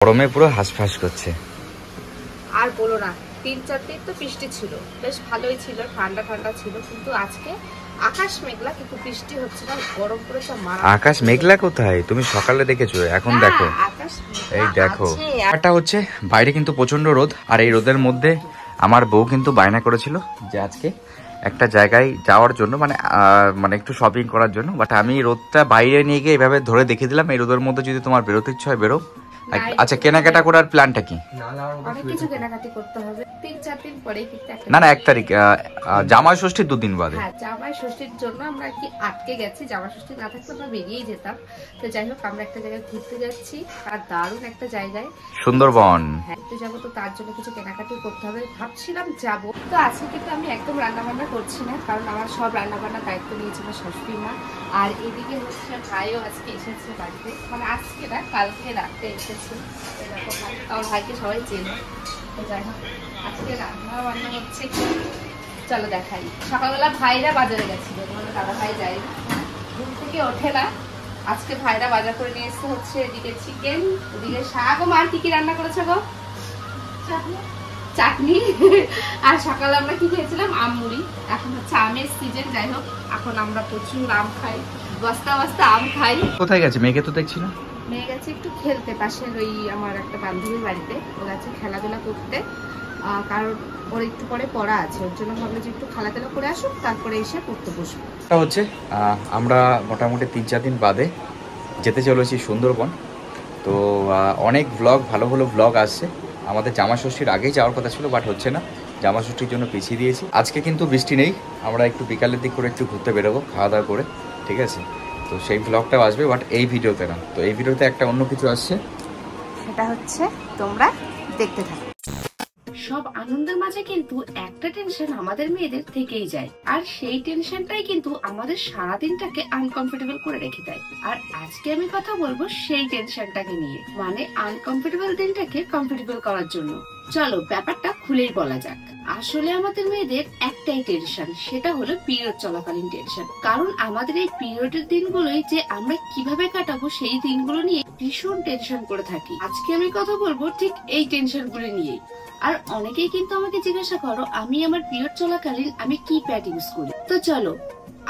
গরমে পুরো হাঁসফাঁস করছে। আর বলো না, 3-4 দিন তো বৃষ্টি ছিল, বেশ ভালোই ছিল, ঠান্ডা ঠান্ডা ছিল, কিন্তু আজকে আকাশ মেঘলা, কিন্তু বৃষ্টি হচ্ছে না, গরম পুরো সব মারা। আকাশ মেঘলা কোথায়? তুমি সকালে দেখেছো, এখন দেখো। এই দেখো, এটা হচ্ছে বাইরে কিন্তু প্রচন্ড রোদ, আর এই রোদের মধ্যে আমার বউ কিন্তু বায়না করেছিল যে আজকে একটা জায়গায় যাওয়ার জন্য, মানে একটু শপিং করার জন্য। বাট আমি রোদটা বাইরে নিয়ে গিয়ে এভাবে ধরে দেখিয়ে দিলাম, এই রোদের মধ্যে যদি তোমার বেরোতে ইচ্ছা হয় বেরো। আচ্ছা, কেনাকাটা করার প্ল্যানটা কি? অনেক কিছু কেনাকাটি করতে হবে, 3-4 দিন পরে। না 1 তারিখ, জামাই ষষ্ঠীর 2 দিন বাদে। হ্যাঁ, জামাই ষষ্ঠীর জন্য আমরা কি আটকে গেছি, জামাই ষষ্ঠী না থাকলে আমরা বেরিয়েই যেতাম। তো যাই হোক, আমরা একটা জায়গায় ঘুরতে যাচ্ছি, আর দারুণ একটা জায়গায়, সুন্দরবন। হ্যাঁ, তো যাবো, তো তার জন্য কিছু কেনাকাটি করতে হবে, ভাবছিলাম যাবো। তো আজকে কিন্তু আমি একদম রান্না বান্না করছি না, কারণ আমার সব রান্না বান্নার দায়িত্ব নিয়েছে আমার শাশুড়ি মা। আর এদিকে হচ্ছে ভাইও আজকে এসেছে বাড়িতে, মানে আজকে না, কালকে রাতে এসেছে। এরকম ভাই, আমার ভাইকে সবাই চেনে। তো যাই হোক, আজকে রান্না বান্না হচ্ছে, চলো দেখাই। সকালবেলা ভাইরা বাজারে গেছিল, মানে দাদা ভাই যাই ঘুম থেকে ওঠে না। আজকে ভাইরা বাজার করে নিয়ে এসে হচ্ছে এদিকে চিকেন, ওদিকে শাক। ও মার কি কি রান্না করেছে গো? চাটনি। আর সকালে আমরা কি খেয়েছিলাম? আম মুড়ি। এখন হচ্ছে আমের সিজন, যাই হোক এখন আমরা প্রচুর আম খাই, বস্তা বস্তা আম খাই। কোথায় গেছে মেয়েকে তো দেখছি না? মেয়ে গেছে একটু খেলতে, পাশের ওই আমার একটা বান্ধবীর বাড়িতে, ও গেছে খেলাধুলা করতে, কারণ ওর একটু পরে পড়া আছে, ওর জন্য ভাবলো যে একটু খেলাধুলা করে আসুক, তারপরে এসে পড়তে বসবো। এটা হচ্ছে আমরা মোটামুটি 3-4 দিন বাদে যেতে চলেছি সুন্দরবন। তো অনেক ব্লগ, ভালো ভালো ব্লগ আসছে। আমাদের জামা ষষ্ঠীর আগেই যাওয়ার কথা ছিল, বাট হচ্ছে না, জামা ষষ্ঠীর জন্য পিছিয়ে দিয়েছি। আজকে কিন্তু বৃষ্টি নেই, আমরা একটু বিকালের দিক করে একটু ঘুরতে বেরোবো খাওয়া দাওয়া করে, ঠিক আছে? তো সেই ব্লগটাও আসবে, বাট এই ভিডিওতে না। তো এই ভিডিওতে একটা অন্য কিছু আসছে, সেটা হচ্ছে তোমরা দেখতে থাকো। সব আনন্দের মাঝে কিন্তু একটা টেনশন আমাদের মেয়েদের থেকেই যায়, আর সেই টেনশনটাই কিন্তু আমাদের সারাদিনটাকে আনকমফোর্টেবল করে রেখে দেয়। আর আজকে আমি কথা বলবো সেই টেনশনটাকে নিয়ে, মানে আনকমফোর্টেবল দিনটাকে কমফোর্টেবল করার জন্য। চলো ব্যাপারটা খুলেই বলা যাক। আসলে আমাদের মেয়েদের একটাই টেনশন, সেটা হলো পিরিয়ড চলাকালীন টেনশন। কারণ আমাদের এই পিরিয়ডের দিনগুলোই যে আমরা কিভাবে কাটাবো, সেই দিনগুলো নিয়ে ভীষণ টেনশন করে থাকি। আজকে আমি কথা বলবো ঠিক এই টেনশন গুলো নিয়েই। আর অনেকেই কিন্তু আমাকে জিজ্ঞাসা করো আমি আমার পিরিয়ড চলাকালীন আমি কি প্যাড ইউজ করি। তো চলো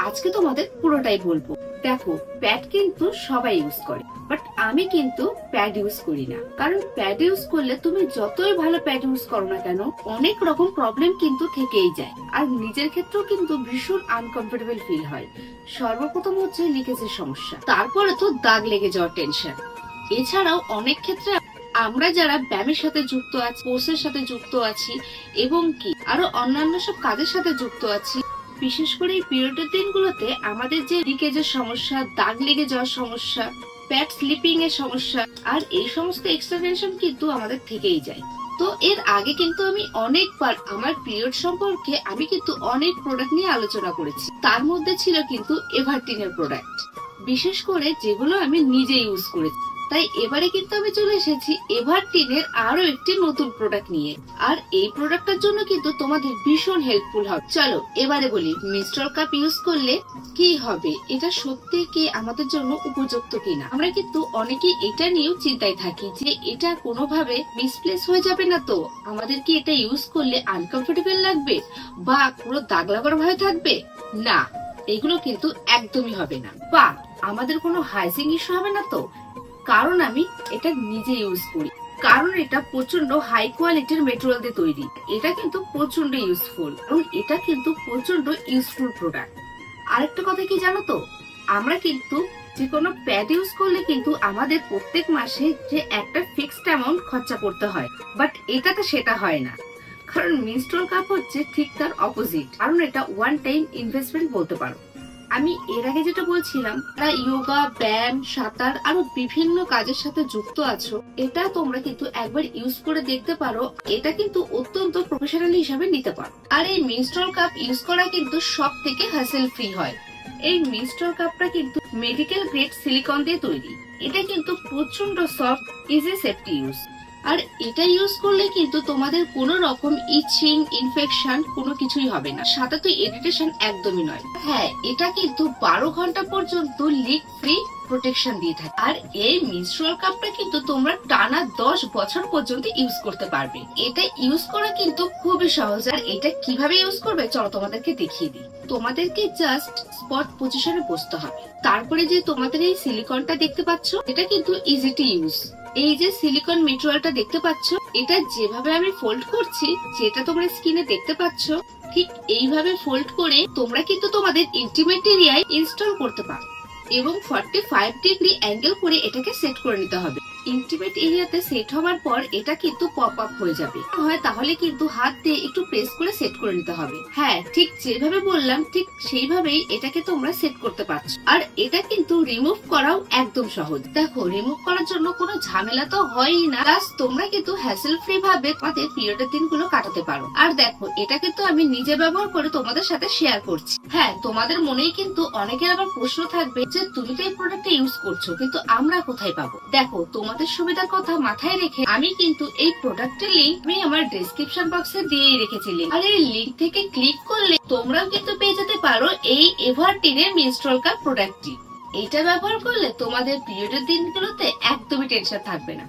আজকে তোমাদের পুরোটাই বলবো। দেখো, প্যাড কিন্তু সবাই ইউজ করে, বাট আমি কিন্তু প্যাড ইউজ করি না। কারণ প্যাড ইউজ করলে তুমি যতই ভালো প্যাড ইউজ করো না কেন, অনেক রকম প্রবলেম কিন্তু থেকেই যায়, আর নিজের ক্ষেত্রেও কিন্তু ভীষণ আনকমফোর্টেবল ফিল হয়। সর্বপ্রথম হচ্ছে লিকেজের সমস্যা, তারপরে তো দাগ লেগে যাওয়ার টেনশন। এছাড়াও অনেক ক্ষেত্রে আমরা যারা ব্যায়ামের সাথে যুক্ত আছি, কোর্সের সাথে যুক্ত আছি, এবং কি আরো অন্যান্য সব কাজের সাথে যুক্ত আছি, বিশেষ করে এই পিরিয়ডের দিনগুলোতে আমাদের যে লিকেজের সমস্যা, দাগ লেগে যাওয়ার সমস্যা, প্যাড স্লিপিং এর সমস্যা, আর এই সমস্ত এক্সট্রা টেনশন কিন্তু আমাদের থেকেই যায়। তো এর আগে কিন্তু আমি অনেকবার আমার পিরিয়ড সম্পর্কে আমি কিন্তু অনেক প্রোডাক্ট নিয়ে আলোচনা করেছি, তার মধ্যে ছিল কিন্তু এভারটিনের প্রোডাক্ট, বিশেষ করে যেগুলো আমি নিজে ইউজ করেছি। তাই এবারে কিন্তু আমি চলে এসেছি এভারটিনের আরো একটি নতুন প্রোডাক্ট নিয়ে, আর এই প্রোডাক্টটার জন্য কিন্তু তোমাদের ভীষণ হেল্পফুল হবে। চলো এবারে বলি, মেনস্ট্রুয়াল কাপ ইউজ করলে কি হবে, এটা সত্যি কি আমাদের জন্য উপযুক্ত কিনা। আমরা কিন্তু অনেকেই এটা নিয়েও চিন্তায় থাকি যে এটা কোনোভাবে মিসপ্লেস হয়ে যাবে না, তো আমাদের কি এটা ইউজ করলে আনকমফোর্টেবল লাগবে বা পুরো দাগ লাগার ভয় থাকবে না, এগুলো কিন্তু একদমই হবে না। বা আমাদের কোনো হাইজিন ইস্যু হবে না তো, কারণ আমি এটা নিজে ইউজ করি। কারণ এটা প্রচন্ড হাই কোয়ালিটির মেটেরিয়াল দিয়ে তৈরি, এটা কিন্তু প্রচন্ড ইউজফুল, এবং এটা কিন্তু প্রচন্ড ইউজফুল প্রোডাক্ট। আরেকটা কথা কি জানো তো, আমরা কিন্তু যে কোনো প্যাড ইউজ করলে কিন্তু আমাদের প্রত্যেক মাসে যে একটা ফিক্সড অ্যামাউন্ট খরচা করতে হয়, বাট এটাতে সেটা হয় না। কারণ মেনস্ট্রুয়াল কাপ হচ্ছে ঠিক তার অপোজিট, কারণ এটা ওয়ান টাইম ইনভেস্টমেন্ট বলতে পারো। আমি এর আগে যেটা বলছিলাম, তারা যোগা, ব্যায়াম, সাঁতার আরো বিভিন্ন কাজের সাথে যুক্ত আছো, এটা তোমরা কিন্তু একবার ইউজ করে দেখতে পারো। এটা কিন্তু অত্যন্ত প্রফেশনাল হিসাবে নিতে পারো। আর এই মেনস্ট্রুয়াল কাপ ইউজ করা কিন্তু সব থেকে হ্যাসেল ফ্রি হয়। এই মেনস্ট্রুয়াল কাপটা কিন্তু মেডিকেল গ্রেড সিলিকন দিয়ে তৈরি, এটা কিন্তু প্রচন্ড সফট, ইজি, সেফটি ইউজ। আর এটা ইউজ করলে কিন্তু তোমাদের কোনো রকম ইচিং, ইনফেকশন কোনো কিছুই হবে না, সাথে তো ইরিটেশন একদমই নয়। হ্যাঁ, এটা কিন্তু 12 ঘন্টা পর্যন্ত লিক ফ্রি প্রোটেকশন দিয়ে থাকে। আর এই মেনস্ট্রুয়াল কাপটা কিন্তু তোমরা টানা 10 বছর পর্যন্ত ইউজ করতে পারবে। এটা ইউজ করা কিন্তু খুবই সহজ। আর এটা কিভাবে ইউজ করবে চলো তোমাদেরকে দেখিয়ে দিই। তোমাদেরকে জাস্ট স্পট পজিশনে বসতে হবে। তারপরে যে তোমাদের এই সিলিকনটা দেখতে পাচ্ছ, এটা কিন্তু ইজি টু ইউজ। এই যে সিলিকন মেটেরিয়ালটা দেখতে পাচ্ছ, এটা যেভাবে আমি ফোল্ড করছি, যেটা তোমরা স্ক্রিনে দেখতে পাচ্ছ, ঠিক এইভাবে ফোল্ড করে তোমরা কিন্তু তোমাদের ইন্টিমেট এরিয়ায় ইনস্টল করতে পারো এবং 45 ডিগ্রি অ্যাঙ্গেল করে এটাকে সেট করে নিতে হবে। ইন্টিমেট এরিয়াতে সেট হওয়ার পর এটা কিন্তু পপ আপ হয়ে যাবে। হয় তাহলে কিন্তু হাত দিয়ে একটু প্রেস করে সেট করে নিতে হবে। হ্যাঁ, ঠিক যেভাবে বললাম ঠিক সেইভাবেই এটাকে তোমরা সেট করতে পারছো। আর এটা কিন্তু রিমুভ করাও একদম সহজ। দেখো, রিমুভ করার জন্য কোনো ঝামেলা তো হয়ই না, প্লাস তোমরা কিন্তু হ্যাসেল ফ্রি ভাবে তোমাদের পিরিয়ডের দিনগুলো কাটাতে পারো। আর দেখো, এটা কিন্তু আমি নিজে ব্যবহার করে তোমাদের সাথে শেয়ার করছি। হ্যাঁ, তোমাদের মনেই কিন্তু অনেকের আবার প্রশ্ন থাকবে যে তুমি তো এই প্রোডাক্টটা ইউজ করছো, কিন্তু আমরা কোথায় পাবো? দেখো, তোমাদের সুবিধার কথা মাথায় রেখে আমি কিন্তু এই প্রোডাক্টের লিংক আমি আমার ডেসক্রিপশন বক্সে দিয়ে রেখেছি। আর এই লিংক থেকে ক্লিক করলে তোমরাও কিন্তু পেয়ে যেতে পারো এই এভারটিনের মেনস্ট্রুয়াল কাপ প্রোডাক্টটি। এটা ব্যবহার করলে তোমাদের পিরিয়ডের দিনগুলোতে একদমই টেনশন থাকবে না।